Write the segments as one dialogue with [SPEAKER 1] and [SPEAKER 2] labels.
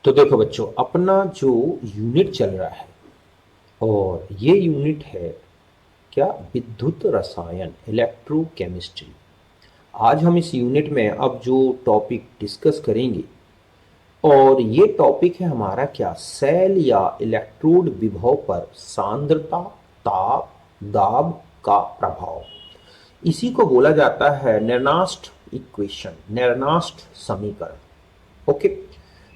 [SPEAKER 1] तो देखो बच्चों, अपना जो यूनिट चल रहा है और ये यूनिट है क्या, विद्युत रसायन, इलेक्ट्रोकेमिस्ट्री। आज हम इस यूनिट में अब जो टॉपिक डिस्कस करेंगे, और ये टॉपिक है हमारा क्या, सेल या इलेक्ट्रोड विभव पर सांद्रता, ताप, दाब का प्रभाव। इसी को बोला जाता है नेर्नास्ट इक्वेशन, नेर्नास्ट समीकरण। ओके,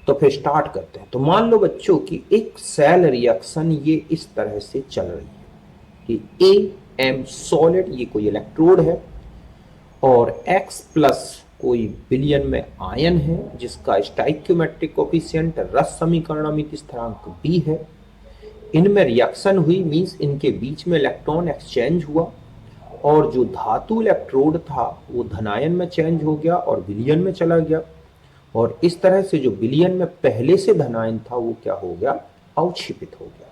[SPEAKER 1] तो फिर स्टार्ट करते हैं। तो मान लो बच्चों कि एक सेल रिएक्शन ये इस तरह से चल रही है कि ए एम सॉलिड, ये कोई इलेक्ट्रोड है, और X प्लस कोई बिलियन में आयन है जिसका स्टाइक्योमेट्रिक कोफिशिएंट रस समीकरणमिति स्थिरांक B है। इनमें रिएक्शन हुई, मींस इनके बीच में इलेक्ट्रॉन एक्सचेंज हुआ, और जो धातु इलेक्ट्रोड था वो धनायन में चेंज हो गया और विलयन में चला गया, और इस तरह से जो विलयन में पहले से धनायन था वो क्या हो गया, अवक्षेपित हो गया।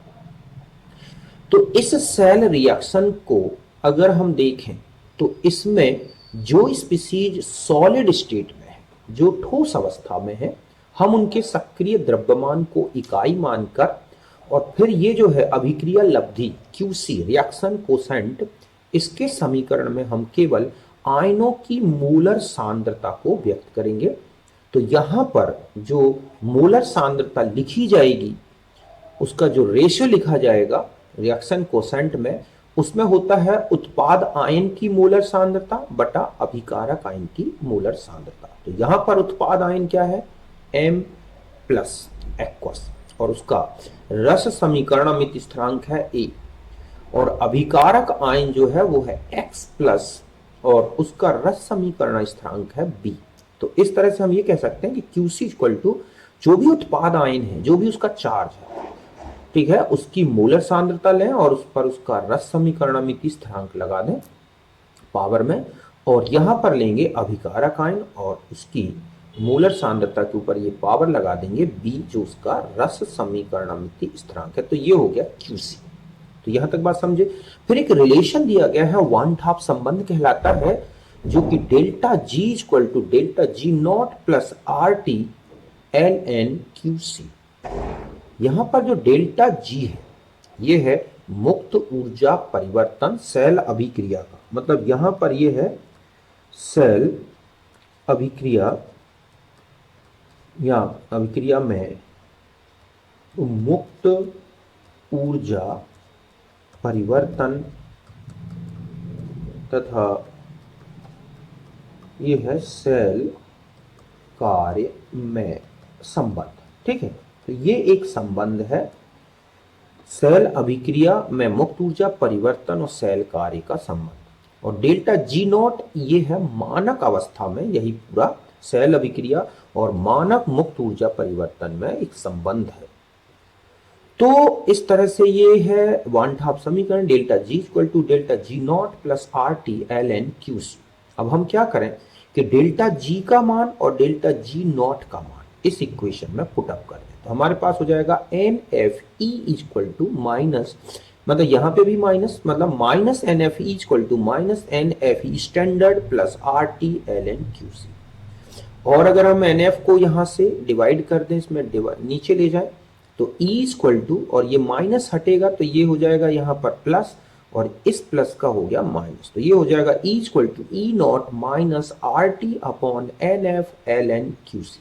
[SPEAKER 1] तो इस सेल रिएक्शन को अगर हम देखें तो इसमें जो स्पीसीज सॉलिड स्टेट में है, जो ठोस अवस्था में है, हम उनके सक्रिय द्रव्यमान को इकाई मानकर, और फिर ये जो है अभिक्रिया लब्धि QC, रिएक्शन कोसेंट, इसके समीकरण में हम केवल आयनों की मोलर सांद्रता को व्यक्त करेंगे। तो यहां पर जो मोलर सांद्रता लिखी जाएगी, उसका जो रेशियो लिखा जाएगा रिएक्शन कोसेंट में, उसमें होता है उत्पाद आयन की मोलर सांद्रता बटा अभिकारक आयन की मोलर सांद्रता। तो यहां पर उत्पाद आयन क्या है, M प्लस एक्वस, और उसका रस समीकरणमिति स्थिरांक है A, और अभिकारक आयन जो है वो है X प्लस, और उसका रस समीकरण स्थिरांक है B। तो इस तरह से हम ये कह सकते हैं कि QC इक्वल टू जो भी उत्पाद आयन है, जो भी उसका चार्ज है, ठीक है, उसकी मोलर सांद्रता लें और उस पर उसका रस समीकरणमिति स्थिरांक लगा दें पावर में, और यहां पर लेंगे अभिकारक आयन और उसकी मोलर सांद्रता के ऊपर ये पावर लगा देंगे B, जो उसका रस समीकरणमिति स्थिरांक है। तो ये हो गया QC। तो यहां तक बात समझे। फिर एक रिलेशन दिया गया है, वन हाफ संबंध कहलाता है, जो कि delta G equal to delta G naught plus RT ln QC। यहां पर जो डेल्टा G है, ये है मुक्त ऊर्जा परिवर्तन सेल अभिक्रिया का, मतलब यहां पर ये है सेल अभिक्रिया या अभिक्रिया में मुक्त ऊर्जा परिवर्तन, तथा ये है सेल कार्य में संबंध। ठीक है, तो ये एक संबंध है सेल अभिक्रिया में मुक्त ऊर्जा परिवर्तन और सेल कार्य का संबंध। और डेल्टा G नॉट ये है मानक अवस्था में, यही पूरा सेल अभिक्रिया और मानक मुक्त ऊर्जा परिवर्तन में एक संबंध है। तो इस तरह से ये है वन हाफ समीकरण, delta G equal to delta G naught plus RT ln QC। अब हम क्या करें कि डेल्टा G का मान और डेल्टा G नॉट का मान इस इक्वेशन में पुट अप कर दें। तो हमारे पास हो जाएगा NFE इक्वल टू माइनस, मतलब यहां पे भी माइनस, मतलब minus NFE equal to minus NFE standard plus RT ln QC। और अगर हम NF को यहां से डिवाइड कर दें, इसमें नीचे ले जाए, तो E इक्वल टू, और ये माइनस हटेगा तो ये हो जाएगा यहाँ पर प्लस, और इस प्लस का हो गया माइनस, तो ये हो जाएगा E equal to E naught minus RT upon NF ln QC।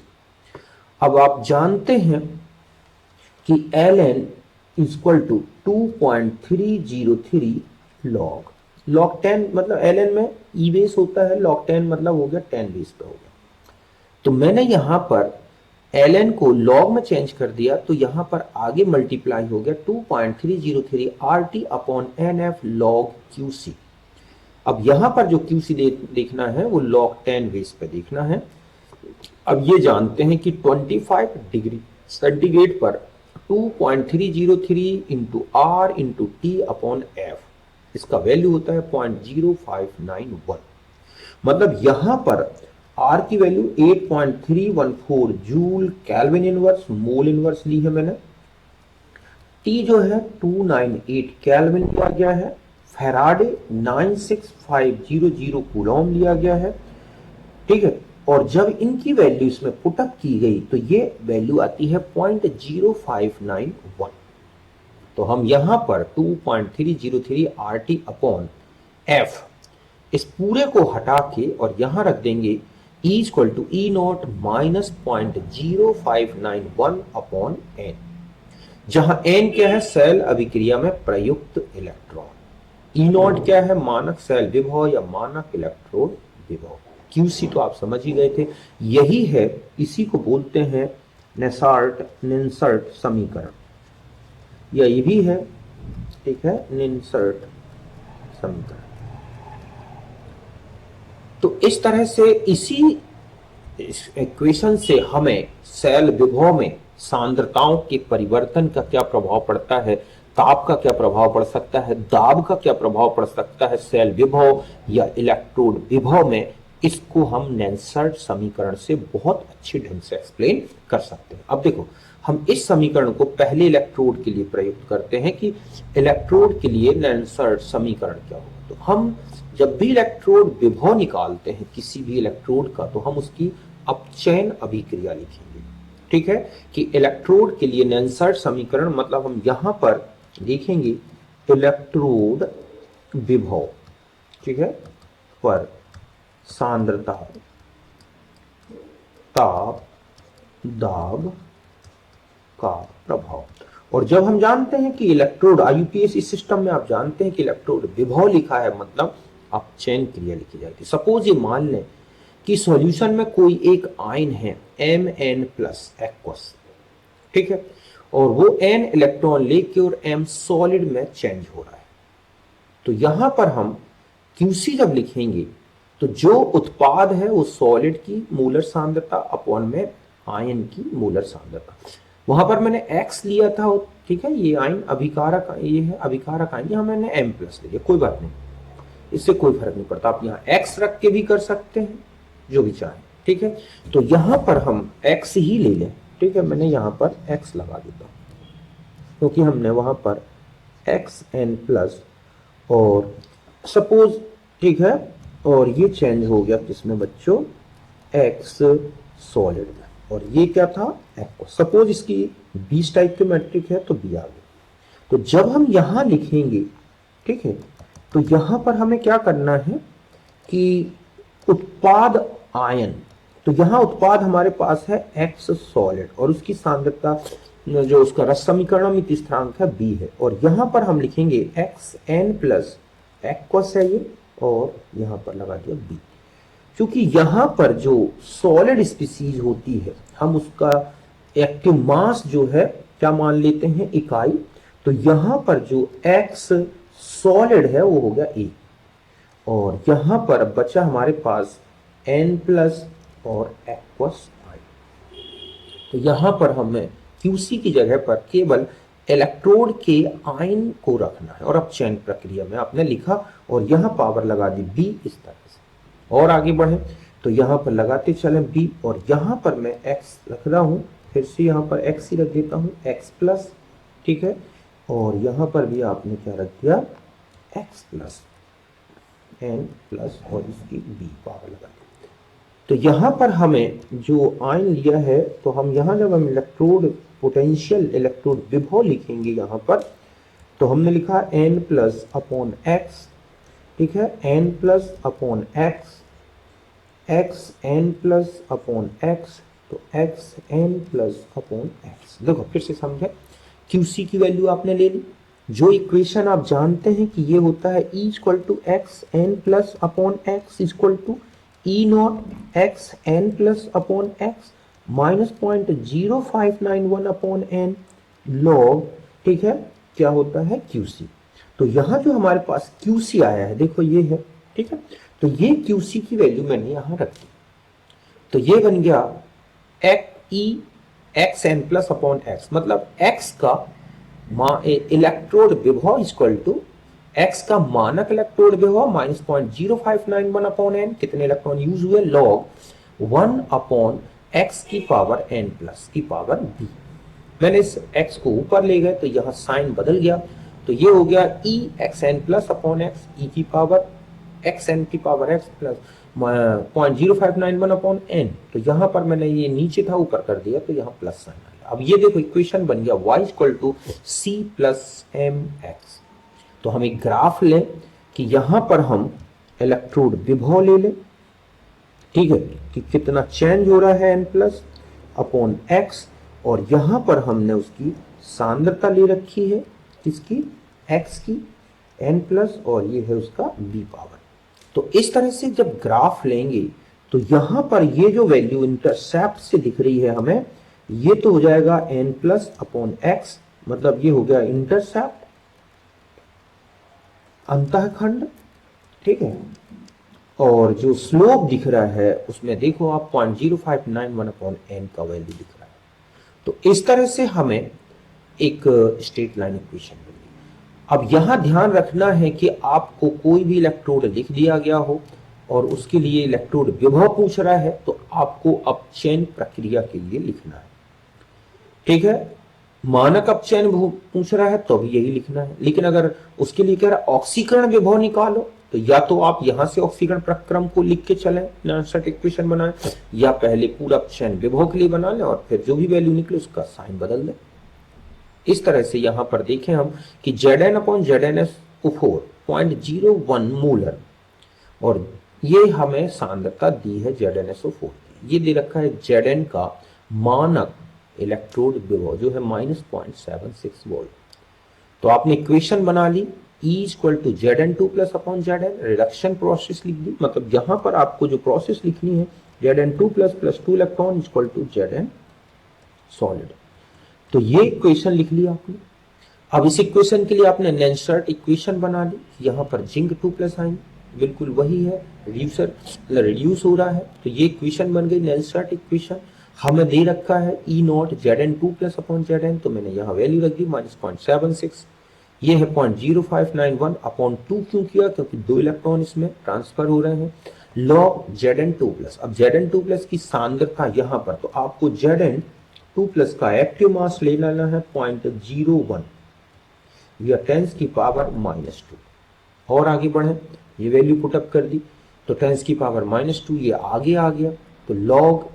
[SPEAKER 1] अब आप जानते हैं कि ln इक्वल टू 2.303 log 10, मतलब ln में E बेस होता है, log 10 मतलब हो गया 10 बेस पे हो गया। तो मैंने यहां पर ln को log में चेंज कर दिया, तो यहां पर आगे मल्टीप्लाई हो गया 2.303 RT upon NF log QC। अब यहां पर जो QC देखना है वो log 10 बेस पे देखना है। अब ये जानते हैं कि 25 डिग्री सेंटीग्रेड पर 2.303 into R into T upon F, इसका वैल्यू होता है 0.0591। मतलब यहां पर R की value 8.314 joule kelvin inverse, mole inverse ली है मैंने। T जो है 298 केल्विन लिया गया है। फैराडे 96500 कूलॉम लिया गया है। ठीक है, और जब इनकी वैल्यू इसमें पुटअप की गई तो ये वैल्यू आती है 0.0591। तो हम यहां पर 2.303 RT अपॉन F इस पूरे को हटा के और यहां रख देंगे E equal to E naught minus 0.0591 upon N, जहां N क्या है, सेल अभिक्रिया में प्रयुक्त इलेक्ट्रॉन, E नॉट क्या है, मानक सेल विभव या मानक इलेक्ट्रोड विभव। QC तो आप समझ ही गए थे, यही है, इसी को बोलते हैं नेसर्ट समीकरण, यही भी है, ठीक है, नेसर्ट समीकरण। तो इस तरह से इसी इक्वेशन से हमें सेल विभव में सांद्रताओं के परिवर्तन का क्या प्रभाव पड़ता है, ताप का क्या प्रभाव पड़ सकता है, दाब का क्या प्रभाव पड़ सकता है सेल विभव या इलेक्ट्रोड विभव में, इसको हम नेसर्ट समीकरण से बहुत अच्छे ढंग से एक्सप्लेन कर सकते हैं। अब देखो, हम इस समीकरण को पहले इलेक्ट्रोड के लिए प्रयुक्त करते हैं कि इलेक्ट्रोड के लिए नेसर्ट समीकरण क्या होगा। तो हम जब भी इलेक्ट्रोड विभव निकालते हैं किसी भी इलेक्ट्रोड का, तो हम उसकी अपचयन अभिक्रिया लिखेंगे, ठीक है, कि इलेक्ट्रोड के लिए नेसर्ट समीकरण, मतलब हम यहां पर लिखेंगे इलेक्ट्रोड विभव, ठीक है, पर सांद्रता, ताप, दाब का प्रभाव। और जब हम जानते हैं कि इलेक्ट्रोड IUPAC सिस्टम में आप जानते हैं कि इलेक्ट्रोड विभव लिखा है, मतलब अपचयन क्रिया लिखी जाती है। सपोज ये मान लें कि सॉल्यूशन में कोई एक आयन है Mn प्लस एक्वस, ठीक है, और वो N इलेक्ट्रॉन लेके और M सॉलिड में चेंज हो रहा है। तो यहां पर हम QC जब लिखेंगे तो जो उत्पाद है वो सॉलिड की मूलर सांद्रता अपॉन में आयन की मूलर सांद्रता। वहां पर मैंने X लिया था, ठीक है, ये आयन अभिकारक, ये है अभिकारक आयन, यहां मैंने M प्लस ले लिया, कोई बात नहीं, इससे कोई फर्क नहीं पड़ता, आप यहाँ X रख के भी कर सकते हैं, जो भी चाहे, ठीक है। तो यहां पर हम X ही ले लें, ठीक है, मैंने यहां पर X लगा देता हूं क्योंकि हमने वहां पर XN प्लस और सपोज, ठीक है, और ये चेंज हो गया किसमें बच्चों, X सॉलिड में, और ये क्या था, एक्वस। सपोज इसकी 20 टाइप के मैट्रिक है तो B आ गया। तो जब हम यहां लिखेंगे, ठीक है, तो यहां पर हमें क्या करना है कि उत्पाद आयन, तो यहां उत्पाद हमारे पास है X सॉलिड और उसकी सांद्रता जो उसका रस समीकरण स्थिरांक है B है, और यहां पर हम लिखेंगे XN प्लस एक्वस है ये, और यहां पर लगा दिया B। क्योंकि यहां पर जो सॉलिड स्पीसीज होती है हम उसका एक्टिव मास जो है क्या मान लेते हैं, इकाई। तो यहां पर जो X सॉलिड है वो हो गया A, और यहां पर बचा हमारे पास N प्लस और एक्वस आई। तो यहां पर हमें QC की जगह पर केवल इलेक्ट्रोड के आयन को रखना है, और अब चयन प्रक्रिया में आपने लिखा और यहां पावर लगा दी B इस तरह से। और आगे बढ़े तो यहां पर लगाते चले B, और यहां पर मैं X रख रहा हूं, फिर से यहां पर X ही रख देता हूं, X प्लस, ठीक है, और यहां पर भी आपने क्या रख दिया, X प्लस N प्लस और इसकी B पावर लगा दी। तो यहां पर हमें जो आयन लिया है, तो हम यहां जब हम इलेक्ट्रोड पोटेंशियल इलेक्ट्रोड विभव लिखेंगे यहां पर, तो हमने लिखा N प्लस अपॉन X, ठीक है, N plus upon X, X N plus upon X, तो X N plus upon X। देखो फिर से समझे, QC की वैल्यू आपने ले ली, जो इक्वेशन आप जानते हैं कि ये होता है E equal to x N plus upon x equal to E naught x N plus upon x minus 0.0591 upon N log, ठीक है, क्या होता है QC। तो यहां जो हमारे पास QC आया है, देखो ये है, ठीक है, तो ये QC की वैल्यू मैंने यहां रखी, तो ये बन गया x N plus upon x, मतलब x का इलेक्ट्रोड विभव इक्वल टू x का मानक इलेक्ट्रोड विभव माइनस 0.0591 अपॉन एन, कितने इलेक्ट्रॉन यूज हुए, लॉग 1 अपॉन x की पावर n प्लस की पावर b। मैंने इस x को ऊपर ले गए तो यहां साइन बदल गया, तो ये हो गया e x N plus upon x, e की पावर एक्स एन की power x plus 0.0591 upon n, तो यहाँ पर मैंने ये नीचे था ऊपर कर दिया तो यहाँ प्लस साइन आ गया। अब ये देखो इक्वेशन बन गया y equal to c plus M x. तो हम एक ग्राफ लें कि यहाँ पर हम इलेक्ट्रोड विभव ले लें, ठीक है, कि कितना चेंज हो रहा है n प्लस अपॉन एक्स, और यहाँ पर हमने उसकी सांद्रता ले रखी है किसकी, x की, n प्लस, और ये है उसका v पावर। तो इस तरह से जब ग्राफ लेंगे तो यहां पर ये जो वैल्यू इंटरसेप्ट से दिख रही है हमें, ये तो हो जाएगा n प्लस अपॉन एक्स, मतलब ये हो गया इंटरसेप्ट, अंतःखंड, ठीक है। और जो स्लोप दिख रहा है उसमें देखो आप 0.0591 अपॉन n का वैल्यू दिख रहा है। तो इस तरह से हमें एक स्ट्रेट लाइन इक्वेशन मिली। अब यहां ध्यान रखना है कि आपको कोई भी इलेक्ट्रोड लिख दिया गया हो और उसके लिए इलेक्ट्रोड विभव पूछ रहा है तो आपको अपचयन प्रक्रिया के लिए लिखना है, ठीक है। मानक अपचयन पूछ रहा है तो भी यही लिखना है, लेकिन अगर उसके लिए कह रहा है ऑक्सीकरण विभव निकालो तो या तो आप यहां से ऑक्सीकरण प्रक्रम को लिख के चलें, नैनस्टैट इक्वेशन बनाएं, या पहले पूरा अपचयन विभव के लिए बना लें और फिर जो भी वैल्यू निकले उसका साइन बदल दें। इस तरह से यहां पर देखें हम कि Zn अपॉन ZnSO4 0.01 मोलर, और ये हमें सांद्रता दी है ZnSO4 की, ये दे रखा है Zn का मानक इलेक्ट्रोड विभव जो है -0.76 वोल्ट। तो आपने इक्वेशन बना ली, E equal to Zn2 plus upon Zn, reduction process लिख दी, मतलब यहां पर आपको जो प्रोसेस लिखनी है Zn2 plus 2 electron equal to Zn solid. तो ये इक्वेशन लिख लिया आपने। अब इस इक्वेशन के लिए आपने नैनस्टैट इक्वेशन बना ली, यहां पर जिंक 2 प्लस आइन बिल्कुल वही है, रिड्यूस हो रहा है, तो ये इक्वेशन बन गई नैनस्टैट इक्वेशन। हमें दे रखा है E not Zn2 plus upon Zn, तो मैंने यहाँ वैल्यू रख दी -0.76, ये है 0.0591 अपॉन 2, क्यों किया, क्योंकि 2 इलेक्ट्रॉन इसमें ट्रांसफर हो रहे हैं, लॉग Zn2 प्लस। अब Zn2 प्लस की सांद्रता यहाँ पर, तो आपको Zn2 प्लस का एक्टिव मास ले लेना है 0.01 या 10 की पावर -2। और आगे बढ़े, ये वैल्यू पुटअप कर दी तो 10 की पावर -2 ये आगे आ गया, तो लॉग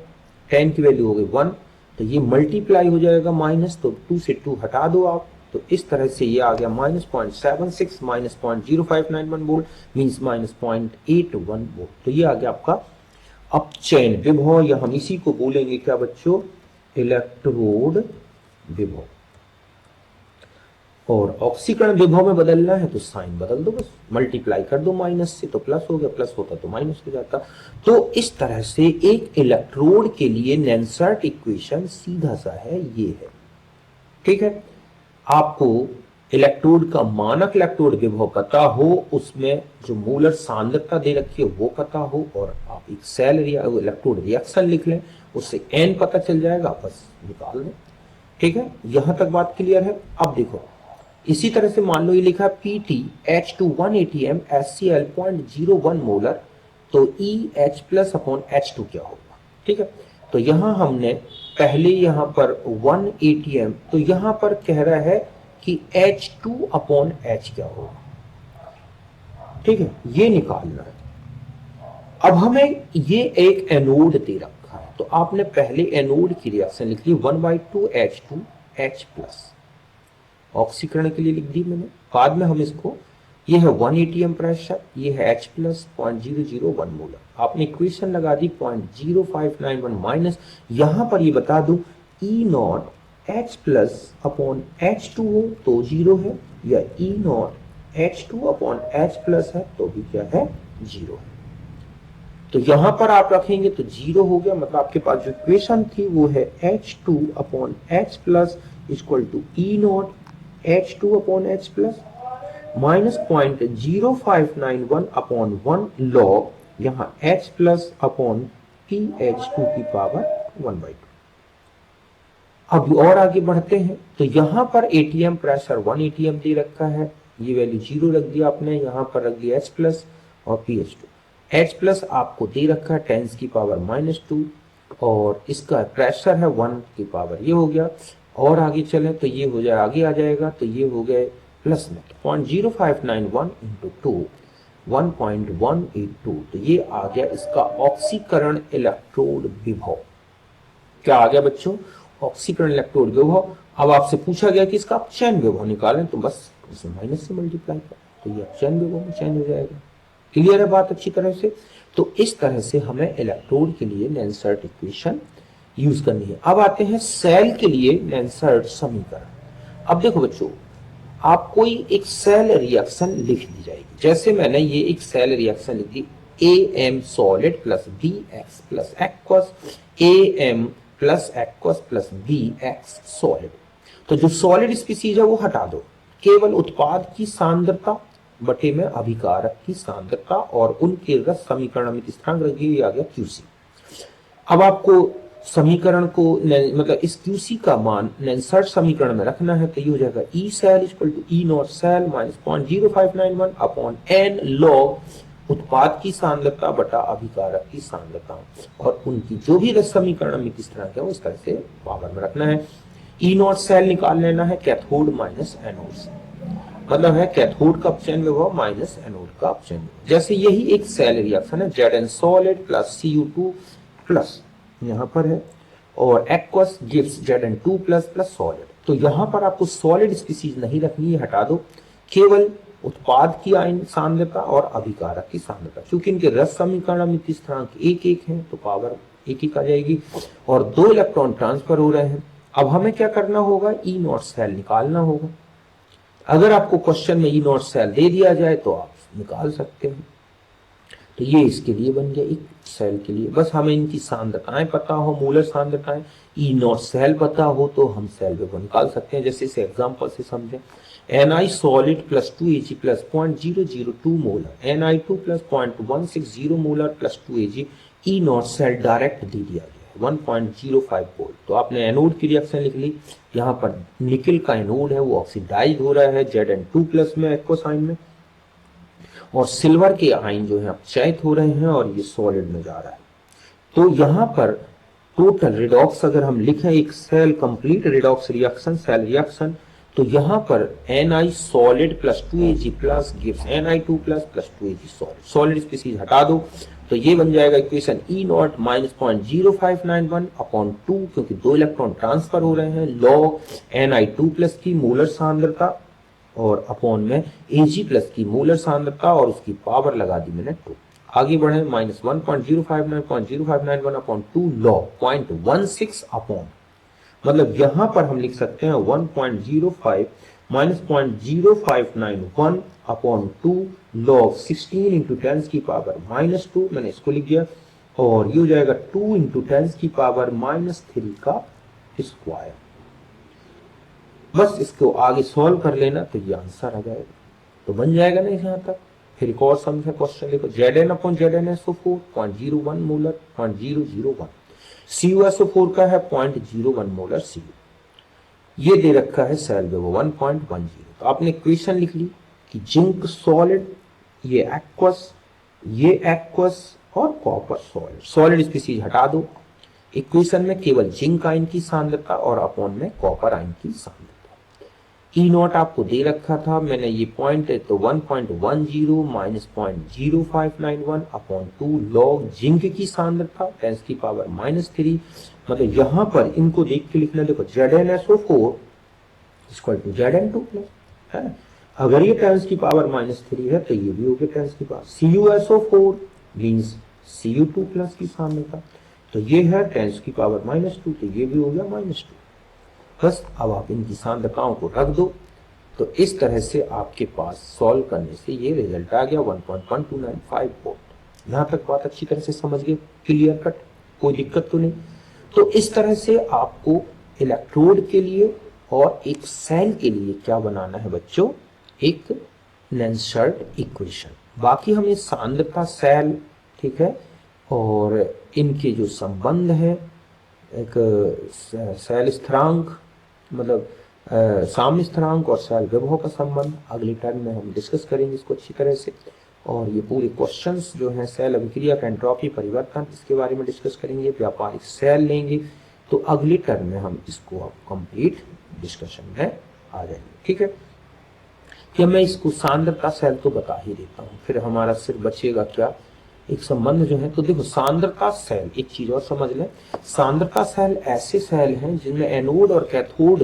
[SPEAKER 1] 10 की वैल्यू हो गई 1, तो ये मल्टीप्लाई हो जाएगा माइनस, तो 2 से 2 हटा दो आप, तो इस तरह से ये आ गया -0.76 -0.0591 वोल्ट मीन्स -0.81 वोल्ट। तो ये आ गया आपका अपचयन विभव, या हम इसी को बोलेंगे क्या बच्चों, इलेक्ट्रोड विभव। और ऑक्सीकरण विभव में बदलना है तो साइन बदल दो, बस मल्टीप्लाई कर दो माइनस से, तो प्लस हो गया, प्लस होता तो माइनस हो जाता। तो इस तरह से एक इलेक्ट्रोड के लिए नैनस्टैट इक्वेशन सीधा सा है, ये है, ठीक है। आपको इलेक्ट्रोड का मानक इलेक्ट्रोड विभव पता हो, उसमें जो मोलर सांद्रता दे रखी है वो पता हो, और आप एक सेल इलेक्ट्रोड रिएक्शन लिख लें, उससे n पता चल जाएगा, बस निकाल दें, ठीक है। यहां तक बात क्लियर है। अब देखो इसी तरह से मान लो ये लिखा है PT H2 1 ATM HCl 0.01 molar, तो EH प्लस अपॉन H2 क्या होगा, ठीक है। तो यहां हमने पहले यहां पर 1 ATM, तो यहां पर कह रहा है कि H2 अपॉन H क्या होगा, ठीक है, ये निकालना है। अब हमें ये एक एनोड दे रखा है, तो आपने पहले एनोड की रिएक्शन लिख ली 1/2 H2 H प्लस, ऑक्सीकरण के लिए लिख दी मैंने। बाद में हम इसको, ये है 1 ATM प्रेशर, ये है H प्लस 0.001 मोलर, आपने इक्वेशन लगा दी 0.0591 माइनस, यहां पर ये बता दूं E not H plus upon H2 हो तो 0 है, या E naught H2 upon H plus है तो भी क्या है, 0 है। तो यहां पर आप रखेंगे तो 0 हो गया, मतलब आपके पास जो इक्वेशन थी वो है H2 upon H plus equal to E naught H2 upon H plus minus 0.0591 upon 1 log, यहाँ H प्लस अपॉन PH2 की पावर 1/2। अब और आगे बढ़ते हैं, तो यहाँ पर ATM प्रेशर 1 ATM दे रखा है, ये वैल्यू 0 रख दिया आपने, यहाँ पर रख दिया H प्लस और PH2। H प्लस आपको दे रखा है 10 की पावर -2, और इसका प्रेशर है 1 की पावर, ये हो गया। और आगे चले तो ये हो जाए, आगे आ जाएगा, तो ये हो गए प्लस में 0.0591 इंटू 2, 1.182। तो ये आ गया इसका ऑक्सीकरण इलेक्ट्रोड विभव। क्या आ गया बच्चों? ऑक्सीकरण इलेक्ट्रोड विभव। अब आपसे पूछा गया कि इसका अपचयन विभव निकालें, तो बस इसे माइनस से मल्टीप्लाई करें, तो ये अपचयन विभव में चेंज हो जाएगा। क्लियर है बात अच्छी तरह से? तो इस तरह से हमें इलेक्ट्रोड के लिए नेंसर्ट इक्वेशन यूज करनी है। अब आते हैं सेल के लिए नेंसर्ट समीकरण। अब देखो बच्चों, आप कोई एक सेल रिएक्शन लिख दी जाएगी। जैसे मैंने ये एक सेल रिएक्शन लिख दी, AM solid plus BX plus aqueous, AM plus aqueous plus BX solid. तो जो सॉलिड स्पीसीज है वो हटा दो, केवल उत्पाद की सांद्रता बटे में अभिकारक की सांद्रता और उनके रस समीकरण में स्थिरांक रखिए, आ गया QC। अब आपको समीकरण को मतलब इस QC का मान नेंसर्ट समीकरण में रखना है, तो ये हो जाएगा E cell equal to E naught cell minus 0.0591 upon n log उत्पाद की सांद्रता बटा अभिकारक की सांद्रता और उनकी जो भी रस समीकरण में किस तरह है वो इस तरह से पावर में रखना है। E नॉट सेल निकाल लेना है कैथोड माइनस एनोड से, मतलब है कैथोड का अपचयन विभव माइनस एनोड का अपचयन विभव। जैसे यही एक सेल रिएक्शन है, Zn solid plus Cu2 plus यहां पर है और aqueous gives Zn2 plus plus solid. तो यहां पर आपको सॉलिड स्पीसीज नहीं रखनी है, हटा दो, केवल उत्पाद की आयन सांद्रता और अभिकारक की सांद्रता। क्योंकि इनके रस समीकरण में स्थिरांक 1 है तो पावर 1 आ जाएगी और 2 इलेक्ट्रॉन ट्रांसफर हो रहे हैं। अब हमें क्या करना होगा? E नॉट सेल निकालना होगा। अगर आपको क्वेश्चन में E नॉट सेल दे दिया जाए तो आप निकाल सकते हैं। तो ये इसके लिए बन गया एक सेल के लिए। बस हमें इनकी सांद्रताएं पता हो, मूलर सांद्रताएं, E नॉट सेल पता हो तो हम सेल विभव निकाल सकते हैं। जैसे इस एग्जांपल से समझें, Ni solid plus 2Ag plus 0.002 molar, Ni2 plus 0.160 molar plus 2Ag, E naught cell direct दे दिया गया 1.05 वोल्ट। तो आपने एनोड की रिएक्शन लिख ली, यहाँ पर निकल का एनोड है वो ऑक्सीडाइज हो रहा है Zn2 प्लस में एक्वस आयन में, और सिल्वर के आयन जो है अपचयित हो रहे हैं और ये सॉलिड में जा रहा है। तो यहाँ पर टोटल रिडॉक्स अगर हम लिखें एक cell complete redox reaction cell reaction, तो यहाँ पर Ni solid plus 2Ag plus gives Ni2 plus plus 2Ag solid. Solid species हटा दो तो ये बन जाएगा equation E naught minus 0.0591 upon 2, क्योंकि 2 इलेक्ट्रॉन ट्रांसफर हो रहे हैं, लॉग Ni2 प्लस की मोलर सांद्रता और अपॉन में Ag प्लस की मोलर सांद्रता और उसकी पावर लगा दी मैंने 2। आगे बढ़े, माइनस 1.059.0591 अपॉन 2 लॉग 0.16 अपॉन, मतलब यहां पर हम लिख सकते हैं 1.05 माइनस 0.0591 अपॉन 2 लॉग 16 इंटू 10 की पावर माइनस 2, मैंने इसको लिख दिया, और ये हो जाएगा 2 इंटू 10 की पावर माइनस 3 का स्क्वायर। बस इसको आगे सॉल्व कर लेना तो ये आंसर आ जाएगा। तो बन जाएगा ना यहां तक। फिर एक और सम है, क्वेश्चन देखो, Zn upon ZnSO4 0.01 molar 0.001, CuSO4 का है 0.01 मोलर Cu, ये दे रखा है सेल विभव 1.10। तो आपने इक्वेशन लिख ली कि जिंक सॉलिड, ये एक्वस और कॉपर सॉलिड। सॉलिड स्पीसीज हटा दो, इक्वेशन में केवल जिंक आयन की सांद्रता और अपॉन में कॉपर आयन की सांद्रता। E नॉट आपको दे रखा था, मैंने ये पॉइंट है तो 1.10 माइनस 0.0591 अपॉन 2 लॉग जिंक की सांद्रता 10 की पावर माइनस 3, मतलब यहां पर इनको देख के लिखना, देखो ZnSO4 equal to Zn2 plus है, अगर ये 10 की पावर माइनस 3 है तो ये भी हो गया 10 की power, CuSO4 means Cu2 plus की सांद्रता, तो ये है 10 की पावर माइनस 2, तो ये भी हो गया माइनस 2। बस अब आप इनकी सांद्रताओं को रख दो, तो इस तरह से आपके पास सॉल्व करने से ये रिजल्ट आ गया 1.1295 वोल्ट। यहां तक बात अच्छी तरह से समझ गए, क्लियर कट, कोई दिक्कत तो नहीं। तो इस तरह से आपको इलेक्ट्रोड के लिए और एक सेल के लिए क्या बनाना है बच्चों, एक नेंसर्ट इक्वेशन। बाकी हमें सांद्रता सेल, ठीक है, और इनके जो संबंध है, एक सेल स्थिरांक मतलब साम्य स्थिरांक और सेल विभव का संबंध अगले टर्म में हम डिस्कस करेंगे इसको अच्छी तरह से। और ये पूरे क्वेश्चंस जो हैं सेल अभिक्रिया का एंट्रोपी परिवर्तन, इसके बारे में डिस्कस करेंगे। व्यापारिक सेल लेंगे तो अगले टर्म में हम इसको अब कंप्लीट डिस्कशन में आ जाएंगे, ठीक है। या मैं इसको सांद्रता सेल तो बता ही देता हूँ, फिर हमारा सिर्फ बचेगा क्या, एक संबंध जो है। तो देखो सांद्रता सेल, एक चीज और समझ लें, सांद्रता सेल ऐसे सेल हैं जिनमें एनोड और कैथोड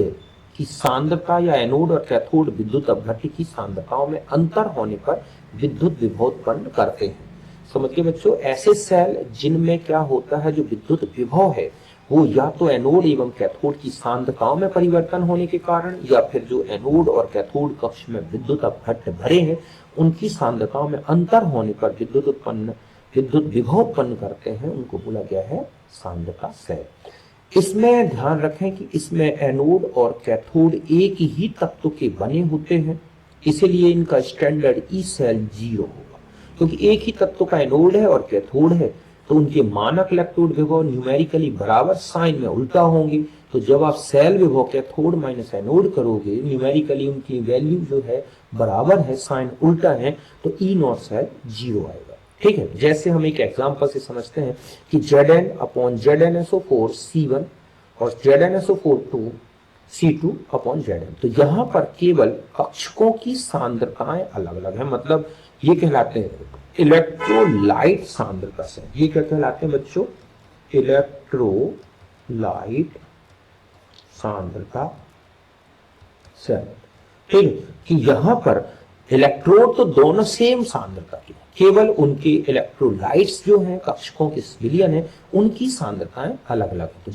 [SPEAKER 1] की सांद्रता या एनोड और कैथोड विद्युत अपघट्य की सांद्रताओं में अंतर होने पर विद्युत विभव उत्पन्न करते हैं। समझिए बच्चों, ऐसे सेल जिनमें क्या होता है, जो विद्युत विभव है वो या तो एनोड एवं कैथोड की सांद्रताओं में परिवर्तन होने के कारण, या फिर जो एनोड और कैथोड कक्ष में विद्युत अपघट्य भरे हैं उनकी सांद्रताओं में अंतर होने पर विद्युत विभव उत्पन्न करते हैं, उनको बोला गया है सांद्रता सेल। इसमें ध्यान रखें कि इसमें एनोड और कैथोड एक ही तत्व के बने होते हैं, इसीलिए इनका स्टैंडर्ड ई सेल 0 होगा, क्योंकि एक ही तत्व का एनोड है और कैथोड है, तो उनके मानक इलेक्ट्रोड विभव न्यूमेरिकली बराबर साइन में उल्टा होंगे। तो जब आप सेल विभव कैथोड माइनस एनोड करोगे, न्यूमेरिकली उनकी वैल्यू जो है बराबर है, साइन उल्टा है, तो ई नॉट सेल 0 आएगा। ठीक है, जैसे हम एक एग्जांपल से समझते हैं कि Zn अपॉन ZnSO4 C1 और ZnSO4 C2 अपॉन Zn, तो यहां पर केवल कक्षकों की सांद्रताएं अलग अलग हैं, मतलब ये कहलाते हैं इलेक्ट्रोलाइट सांद्रता से। ये क्या कहलाते हैं बच्चों, इलेक्ट्रोलाइट सांद्रता से। ठीक है, कि यहां पर इलेक्ट्रोड तो दोनों सेम सांद्रता के, केवल उनके इलेक्ट्रोलाइट्स जो हैं, कक्षकों के विलयन है, उनकी सांद्रताएं अलग अलग है। तो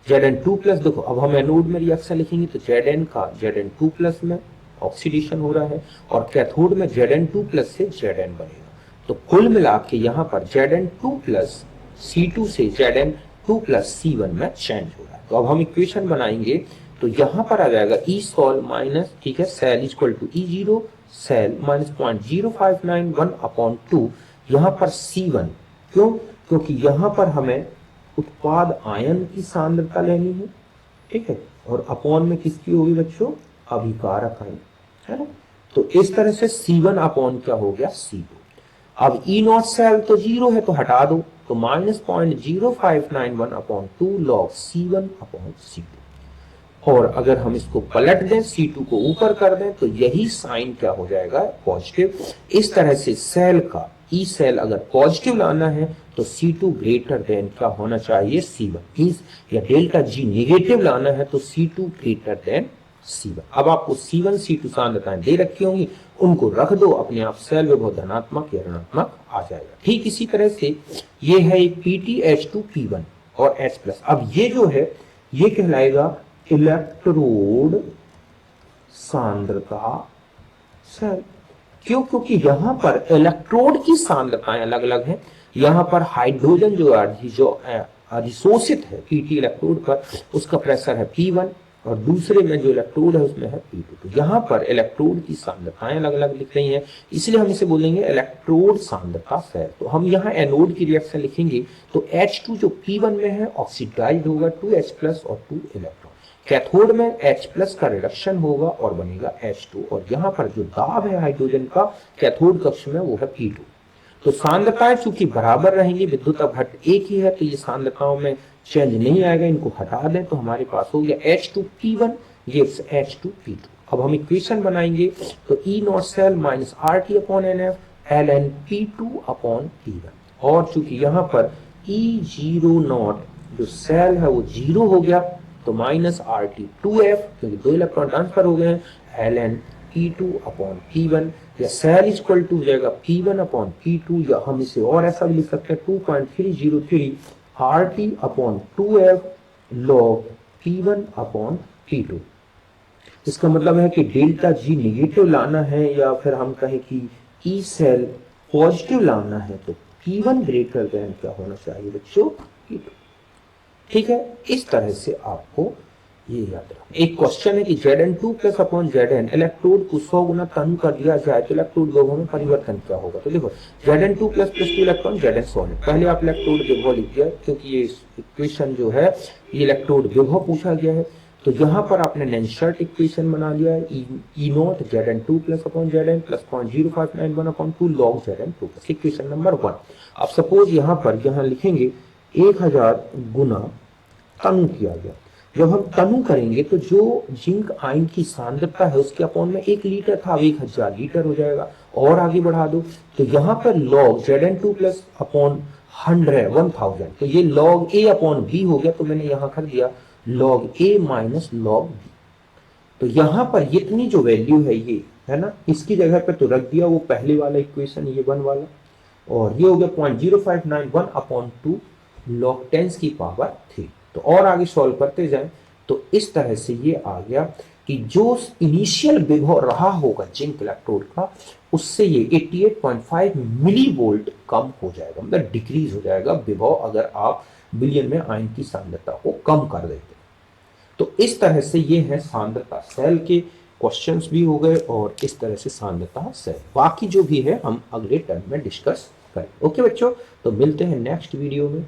[SPEAKER 1] Zn2 प्लस, देखो अब हम एनोड में रिएक्शन लिखेंगे तो Zn का Zn2 प्लस में ऑक्सीडेशन हो रहा है और कैथोड में Zn2 प्लस से Zn बनेगा। तो कुल मिला के यहाँ पर Zn2 प्लस C2 से Zn2 प्लस C1 में चेंज हो रहा है। तो अब हम इक्वेशन बनाएंगे तो यहाँ पर आ जाएगा ई सॉल माइनस, ठीक है, cell equal to E0 cell minus 0.0591 upon 2, यहाँ पर C1, क्यों, क्योंकि यहाँ पर हमें उत्पाद आयन की सांद्रता लेनी है, ठीक है, और अपॉन में किसकी होगी बच्चों, अभिकारक आयन, है ना। तो इस तरह से C1 अपॉन क्या हो गया, C2। अब ई नॉट सेल तो 0 है तो हटा दो, तो minus 0.0591 upon 2 log C1 upon C2। और अगर हम इसको पलट दें, C2 को ऊपर कर दें, तो यही साइन क्या हो जाएगा, पॉजिटिव। इस तरह से सेल का ई सेल अगर पॉजिटिव लाना है तो C2 ग्रेटर देन क्या होना चाहिए, C1, या डेल्टा G नेगेटिव लाना है तो C2 ग्रेटर देन C1। अब आपको C1 C2 सांद्रताएं दे रखी होंगी, उनको रख दो, अपने आप सेल विभव धनात्मक या ऋणात्मक आ जाएगा। ठीक इसी तरह से ये है एक PtH2P1 और H+। अब ये जो है ये कहलाएगा इलेक्ट्रोड सांद्रता सेल। क्यों, क्योंकि यहां पर इलेक्ट्रोड की सांद्रताएं अलग अलग हैं। यहां पर हाइड्रोजन जो अधिशोषित है Pt इलेक्ट्रोड पर, उसका प्रेशर है P1 और दूसरे में जो इलेक्ट्रोड है उसमें है P2। तो यहाँ पर इलेक्ट्रोड की सांद्रताएं अलग अलग लिख रही हैं, इसलिए हम इसे बोलेंगे इलेक्ट्रोड सांद्रता सेल। तो हम यहाँ एनोड की रिएक्शन लिखेंगे तो H2 जो P1 में है ऑक्सीडाइज्ड होगा 2H+ और 2 इलेक्ट्रॉन। कैथोड में H+ का रिडक्शन होगा और बनेगा H2, और यहाँ पर जो दाब है हाइड्रोजन का कैथोड कक्ष में वो है P2। तो सांद्रताएं चूंकि बराबर रहेंगी, विद्युत अपघट्य एक ही है, तो ये सांद्रताओं में चेंज नहीं आएगा, इनको हटा दें तो हमारे पास हो गया H2P1 गिव्स H2P2। अब हम इक्वेशन बनाएंगे तो E naught cell minus RT upon NF ln P2 upon P1, और चूंकि यहाँ पर E0 नॉट जो सेल है वो 0 हो गया तो माइनस RT 2F, क्योंकि 2 इलेक्ट्रॉन ट्रांसफर हो गए हैं, ln P2 अपॉन P1, या सेल इक्वल टू जाएगा P1 अपॉन P2, या हम इसे और ऐसा भी लिख सकते हैं 2.303 RT upon 2F log P1 upon P2। इसका मतलब है कि डेल्टा G नेगेटिव लाना है, या फिर हम कहें कि E सेल पॉजिटिव लाना है तो P1 ग्रेटर देन क्या होना चाहिए बच्चों, P2। ठीक है, इस तरह से आपको ये याद रखना। एक क्वेश्चन है कि Zn2 plus upon Zn electrode को 100 गुना तंग कर दिया जाए तो इलेक्ट्रोड विभव में परिवर्तन क्या होगा। तो देखो Zn2 plus 2 electron Zn solid, पहले आप इलेक्ट्रोड विभव लिख दिया, क्योंकि ये इक्वेशन जो है ये इलेक्ट्रोड विभव पूछा गया है। तो यहाँ पर आपने नेंशर्ट इक्वेशन बना लिया है, E not Zn2 plus upon Zn plus 0.0591 upon 2 log Zn2 plus, equation number 1। अब सपोज यहाँ पर यहाँ लिखेंगे 1000 गुना तंग किया गया, जब हम तनु करेंगे तो जो जिंक आयन की सांद्रता है उसके अपॉन में 1 लीटर था, 1000 लीटर हो जाएगा। और आगे बढ़ा दो तो यहाँ पर log Zn2 प्लस अपॉन 1000 तो ये log a अपॉन b हो गया, तो मैंने यहाँ कर दिया log a minus log b। तो यहाँ पर इतनी जो वैल्यू है ये है ना, इसकी जगह पे तो रख दिया वो पहले वाला इक्वेशन, ये 1 वाला, और ये हो गया 0.0591 अपॉन 2 log 10 की पावर 3। तो और आगे सॉल्व करते जाए तो इस तरह से ये आ गया कि जो इनिशियल विभव रहा होगा जिंक इलेक्ट्रोड का, उससे ये 88.5 मिली वोल्ट कम हो जाएगा, मतलब डिक्रीज हो जाएगा विभव, अगर आप बिलियन में आयन की सांद्रता को कम कर देते। तो इस तरह से ये है सांद्रता सेल के क्वेश्चंस भी हो गए, और इस तरह से सांद्रता सेल, बाकी जो भी है हम अगले टर्म में डिस्कस करें। ओके बच्चों, तो मिलते हैं नेक्स्ट वीडियो में।